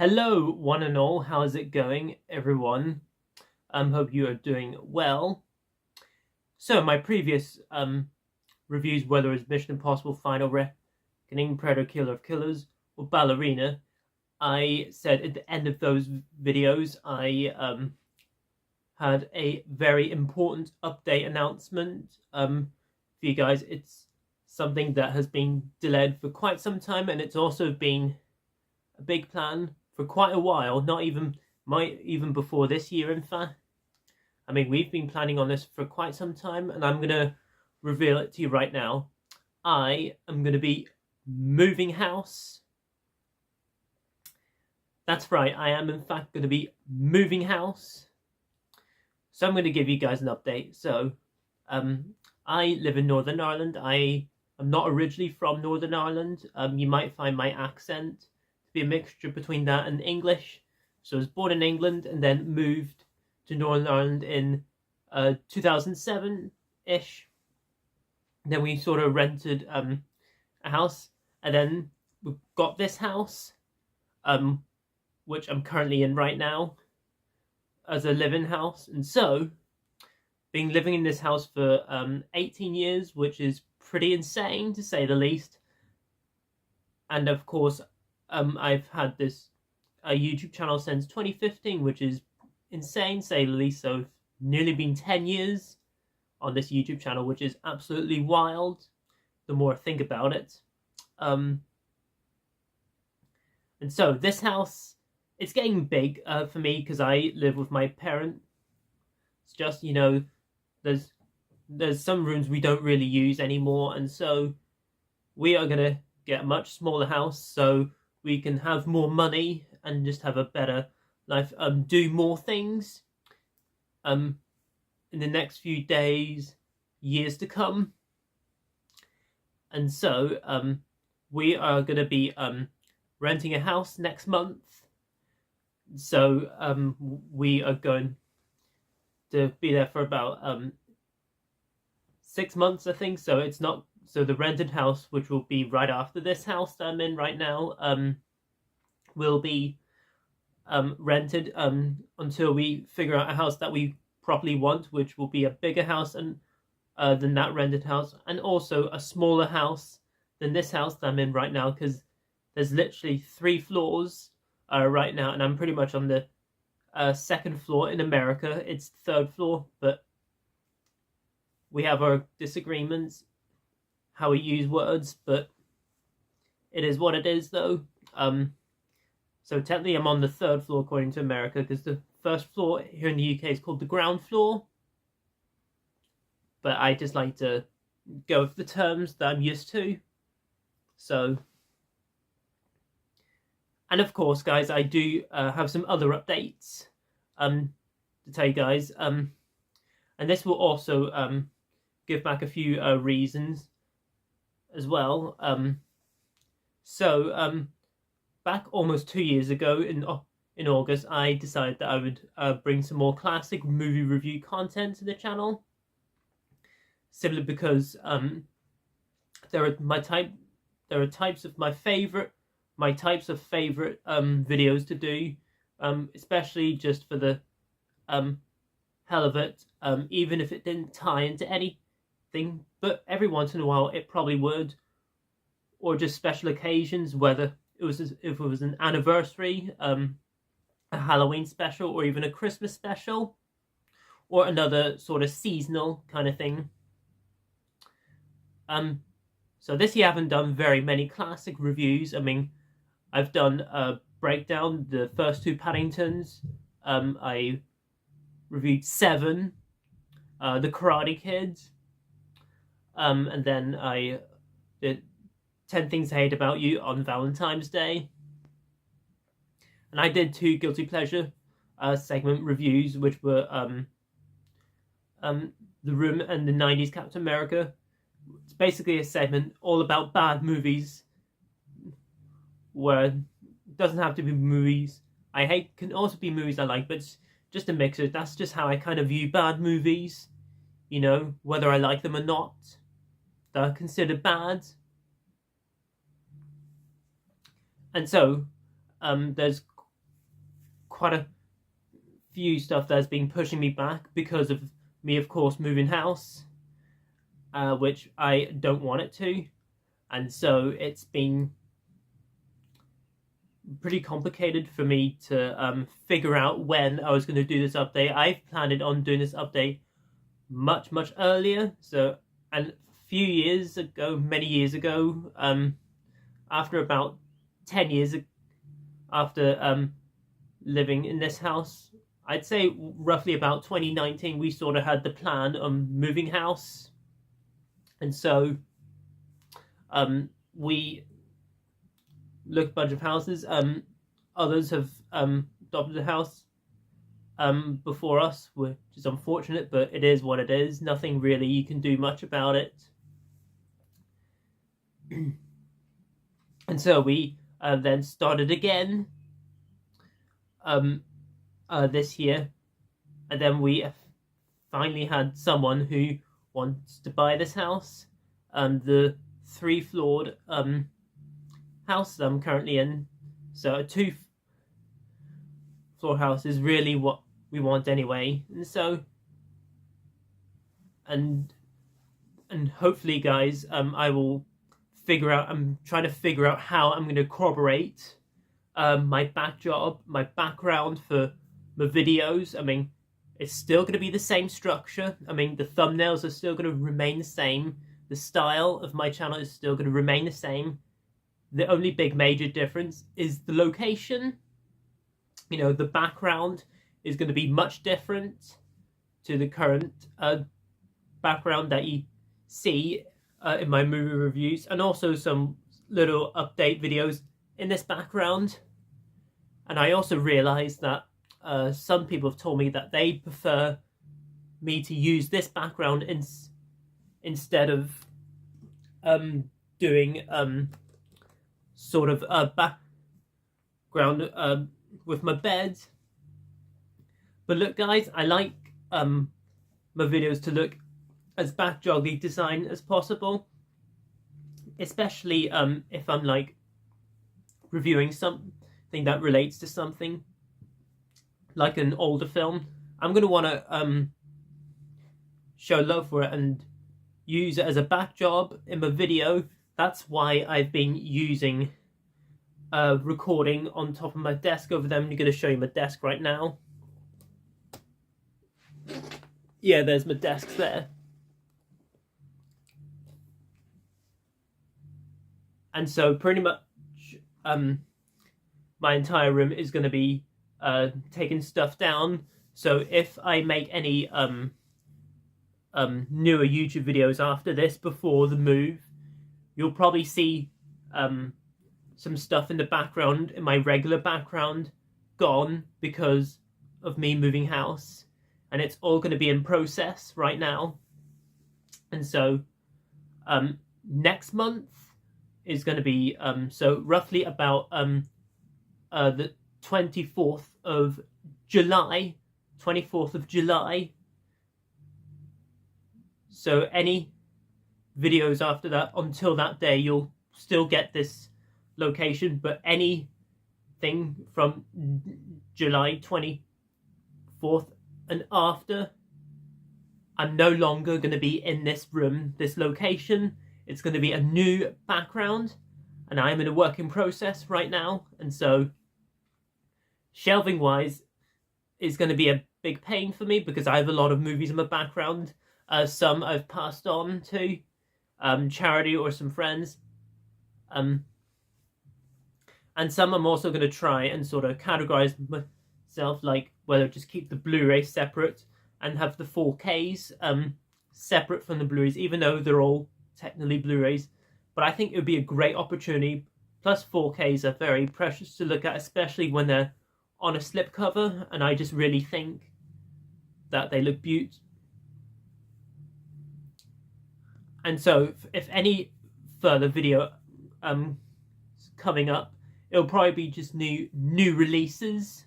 Hello, one and all. How is it going, everyone? Hope you are doing well. So, my previous reviews, whether it's Mission Impossible: Final Reckoning, Predator: Killer of Killers, or Ballerina, I said at the end of those videos, I had a very important update announcement for you guys. It's something that has been delayed for quite some time, and it's also been a big plan for quite a while. Not even before this year, in fact. I mean, we've been planning on this for quite some time, and I'm gonna reveal it to you right now. I am gonna be moving house. That's right, I am in fact gonna be moving house. So I'm gonna give you guys an update. So, I live in Northern Ireland. I am not originally from Northern Ireland. You might find my accent to be a mixture between that and English. So I was born in England and then moved to Northern Ireland in 2007-ish. Then we sort of rented a house, and then we got this house, which I'm currently in right now, as a living house. And so, been living in this house for 18 years, which is pretty insane to say the least. And of course, I've had this YouTube channel since 2015, which is insane, say the least. So nearly been 10 years on this YouTube channel, which is absolutely wild the more I think about it. And so this house, it's getting big for me because I live with my parents. It's just, you know, there's some rooms we don't really use anymore, and so we are gonna get a much smaller house so we can have more money and just have a better life, do more things in the next few days, years to come. And so we are going to be renting a house next month. So we are going to be there for about 6 months, I think. So it's not so the rented house, which will be right after this house that I'm in right now, will be rented until we figure out a house that we properly want, which will be a bigger house than that rented house, and also a smaller house than this house that I'm in right now, because there's literally 3 floors right now, and I'm pretty much on the second floor. In America, it's the 3rd floor, but we have our disagreements how we use words, but it is what it is, though. So technically I'm on the 3rd floor according to America, because the 1st floor here in the UK is called the ground floor. But I just like to go with the terms that I'm used to. So, and of course, guys, I do have some other updates to tell you guys. And this will also give back a few reasons as well. Back almost 2 years ago in August, I decided that I would bring some more classic movie review content to the channel, simply because there are types of favorite videos to do, especially just for the hell of it, even if it didn't tie into anything, but every once in a while it probably would, or just special occasions, whether if it was an anniversary, a Halloween special, or even a Christmas special, or another sort of seasonal kind of thing. So this year I haven't done very many classic reviews. I mean, I've done a breakdown, the first 2 Paddingtons. I reviewed 7, The Karate Kid, and then I did 10 Things I Hate About You on Valentine's Day. And I did 2 Guilty Pleasure segment reviews, which were The Room and the 90s Captain America. It's basically a segment all about bad movies, where it doesn't have to be movies I hate, can also be movies I like, but it's just a mixer. That's just how I kind of view bad movies, you know, whether I like them or not, that are considered bad. And so there's quite a few stuff that's been pushing me back because of me, of course, moving house, which I don't want it to, and so it's been pretty complicated for me to figure out when I was going to do this update. I planned on doing this update much earlier, so, and a few years ago, many years ago, after about 10 years after living in this house, I'd say roughly about 2019, we sort of had the plan on moving house, and so we looked at a bunch of houses. Others have adopted a house before us, which is unfortunate, but it is what it is. Nothing really you can do much about it. And so we then started again this year, and then we finally had someone who wants to buy this house. The 3-floored house that I'm currently in. So a 2-floor house is really what we want anyway. And so, and hopefully, guys, I will figure out. I'm trying to figure out how I'm going to corroborate my background for my videos. I mean, it's still going to be the same structure. I mean, the thumbnails are still going to remain the same. The style of my channel is still going to remain the same. The only big major difference is the location. You know, the background is going to be much different to the current background that you see in my movie reviews, and also some little update videos in this background. And I also realized that some people have told me that they prefer me to use this background instead of doing sort of a background with my bed. But look, guys, I like my videos to look as backjoggy design as possible, especially if I'm like reviewing something that relates to something like an older film. I'm gonna want to show love for it and use it as a backdrop in my video. That's why I've been using recording on top of my desk over there. I'm going to show you my desk right now. Yeah, there's my desk there. And so pretty much my entire room is going to be taking stuff down. So if I make any newer YouTube videos after this, before the move, you'll probably see some stuff in the background, in my regular background, gone because of me moving house. And it's all going to be in process right now. And so next month is going to be, so roughly about the 24th of July. 24th of July. So any videos after that, until that day, you'll still get this location, but anything from July 24th and after, I'm no longer going to be in this room, this location. It's going to be a new background, and I'm in a working process right now, and so shelving wise is going to be a big pain for me because I have a lot of movies in my background. Some I've passed on to charity or some friends, and some I'm also going to try and sort of categorize myself, like whether just keep the Blu-ray separate and have the 4Ks separate from the Blu-rays, even though they're all technically Blu-rays. But I think it would be a great opportunity. Plus 4Ks are very precious to look at, especially when they're on a slipcover, and I just really think that they look beautiful. And so if any further video coming up, it'll probably be just new releases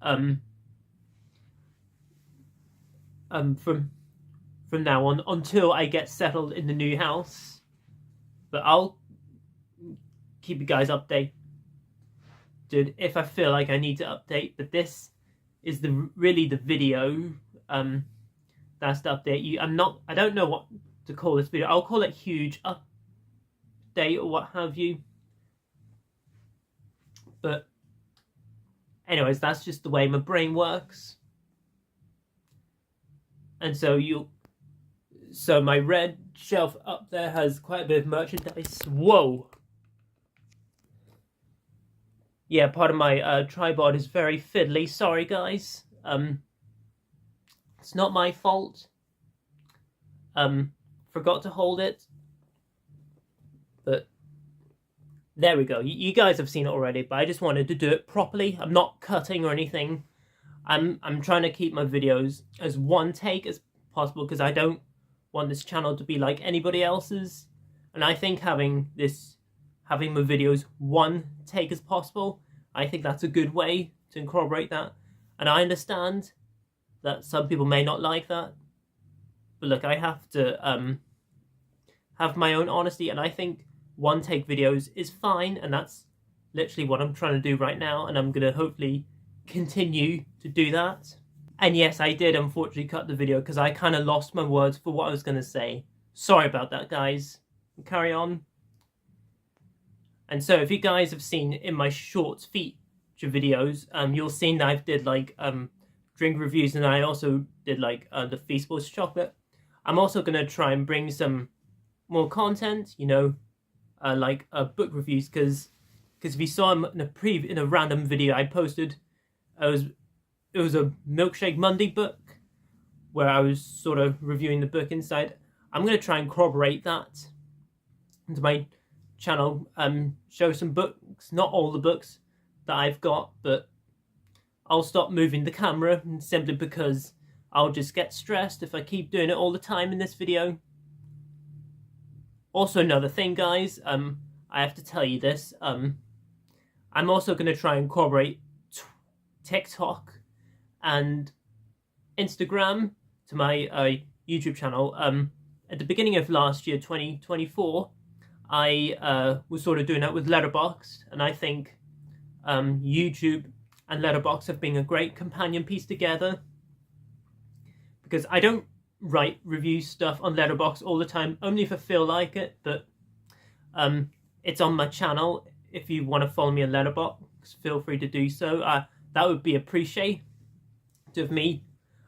from now on, until I get settled in the new house. But I'll keep you guys updated if I feel like I need to update, but this is really the video that's to update you. I don't know what to call this video. I'll call it huge update or what have you. But anyways, that's just the way my brain works. And so my red shelf up there has quite a bit of merchandise. Whoa! Yeah, part of my tripod is very fiddly. Sorry, guys. It's not my fault. Forgot to hold it. But there we go. You guys have seen it already, but I just wanted to do it properly. I'm not cutting or anything. I'm trying to keep my videos as one take as possible because I don't want this channel to be like anybody else's. And I think having my videos one take as possible, I think that's a good way to incorporate that. And I understand that some people may not like that, but look, I have to have my own honesty, and I think one take videos is fine, and that's literally what I'm trying to do right now, and I'm gonna hopefully continue to do that. And yes, I did unfortunately cut the video because I kind of lost my words for what I was gonna say. Sorry about that, guys. Carry on. And so if you guys have seen in my short feature videos, you'll see that I've did like drink reviews, and I also did like the Feastables chocolate. I'm also gonna try and bring some more content, you know, like book reviews, because if you saw in a random video I posted, it was a Milkshake Monday book where I was sort of reviewing the book inside. I'm gonna try and corroborate that into my channel, show some books, not all the books that I've got, but I'll stop moving the camera simply because I'll just get stressed if I keep doing it all the time in this video. Also, another thing, guys, I have to tell you this, I'm also going to try and incorporate TikTok and Instagram to my YouTube channel. At the beginning of last year, 2024, I was sort of doing that with Letterboxd, and I think YouTube and Letterboxd have been a great companion piece together, because I don't write review stuff on Letterboxd all the time, only if I feel like it, but it's on my channel. If you want to follow me on Letterboxd, feel free to do so. That would be appreciated of me.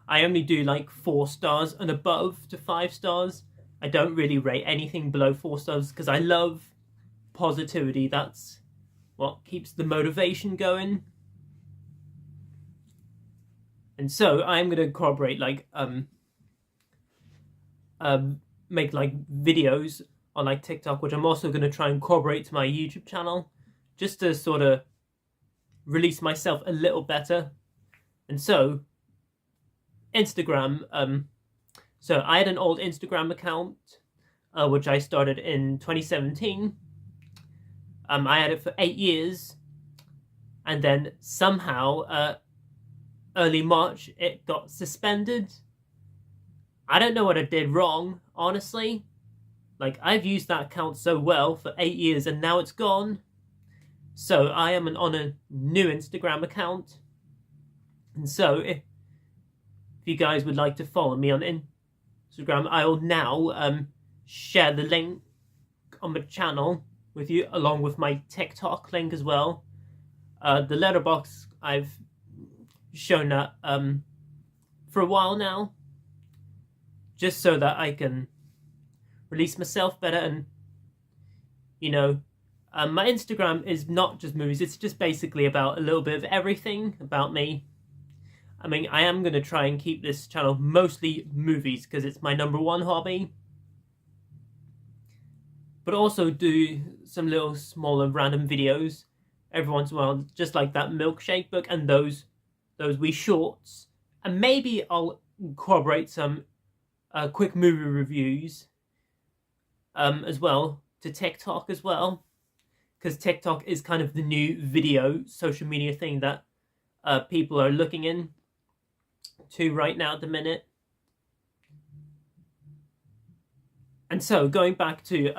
I only do like 4 stars and above to 5 stars. I don't really rate anything below 4 stars because I love positivity. That's what keeps the motivation going. And so I'm going to incorporate like make like videos on like TikTok, which I'm also going to try and incorporate to my YouTube channel, just to sort of release myself a little better. And so Instagram, so I had an old Instagram account which I started in 2017. I had it for 8 years, and then somehow early March it got suspended. I don't know what I did wrong, honestly. Like, I've used that account so well for 8 years and now it's gone. So I am on a new Instagram account. And so if you guys would like to follow me on Instagram, I will now share the link on my channel with you, along with my TikTok link as well. The Letterboxd, I've shown that for a while now, just so that I can release myself better. And you know, my Instagram is not just movies, it's just basically about a little bit of everything about me. I mean, I am going to try and keep this channel mostly movies because it's my #1 hobby, but also do some little smaller random videos every once in a while, just like that milkshake book and those wee shorts. And maybe I'll incorporate some quick movie reviews as well to TikTok as well, because TikTok is kind of the new video social media thing that people are looking into right now at the minute. And so going back to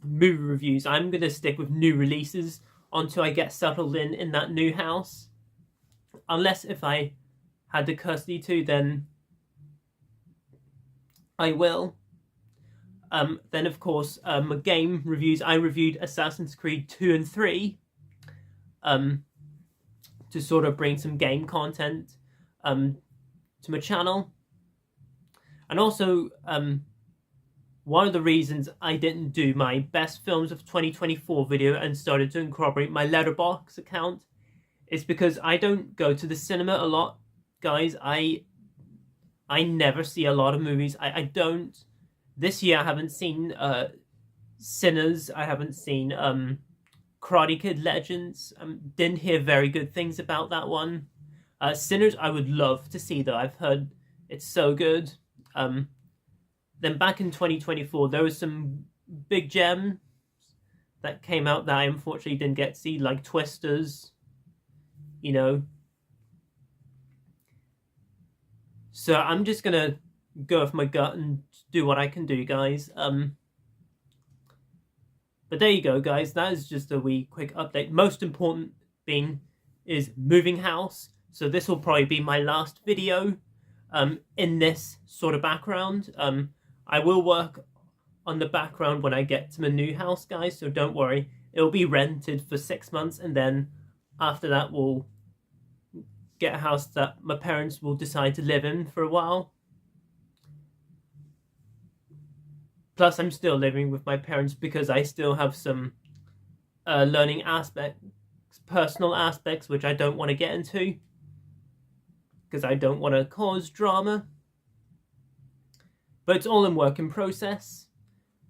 movie reviews, I'm going to stick with new releases until I get settled in that new house. Unless if I had the custody to, then I will. Then of course, game reviews. I reviewed Assassin's Creed 2 and 3 to sort of bring some game content to my channel. And also, one of the reasons I didn't do my best films of 2024 video and started to incorporate my Letterboxd account is because I don't go to the cinema a lot, guys. I never see a lot of movies. I don't. This year I haven't seen Sinners. I haven't seen Karate Kid Legends. Didn't hear very good things about that one. Sinners I would love to see though. I've heard it's so good. Then back in 2024, there was some big gems that came out that I unfortunately didn't get to see, like Twisters, you know. So I'm just gonna go with my gut and do what I can do, guys. But there you go, guys. That is just a wee quick update. Most important being is moving house. So this will probably be my last video in this sort of background. I will work on the background when I get to my new house, guys, so don't worry. It'll be rented for 6 months, and then after that we'll get a house that my parents will decide to live in for a while. Plus, I'm still living with my parents because I still have some learning aspects, personal aspects, which I don't want to get into because I don't want to cause drama. But it's all in work in process.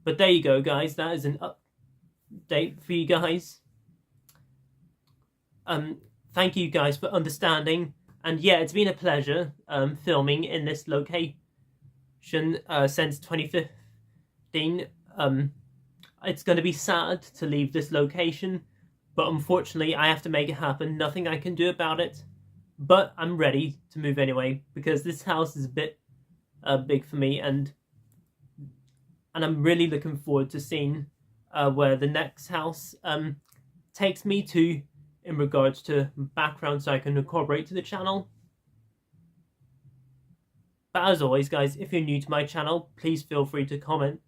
But there you go, guys. That is an update for you guys. Thank you guys for understanding. And yeah, it's been a pleasure filming in this location since 2015. It's going to be sad to leave this location, but unfortunately I have to make it happen. Nothing I can do about it. But I'm ready to move anyway because this house is a bit big for me, and I'm really looking forward to seeing where the next house takes me to in regards to background, so I can incorporate to the channel. But as always, guys, if you're new to my channel, please feel free to comment,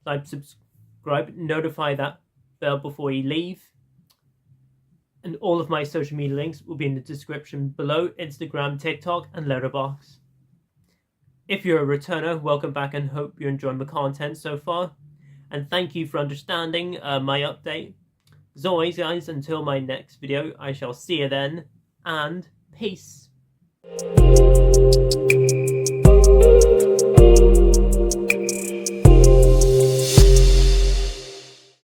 like, subscribe, notify that bell before you leave. And all of my social media links will be in the description below: Instagram, TikTok, and Letterboxd. If you're a returner, welcome back and hope you're enjoying the content so far. And thank you for understanding my update. As always, guys, until my next video, I shall see you then, and peace.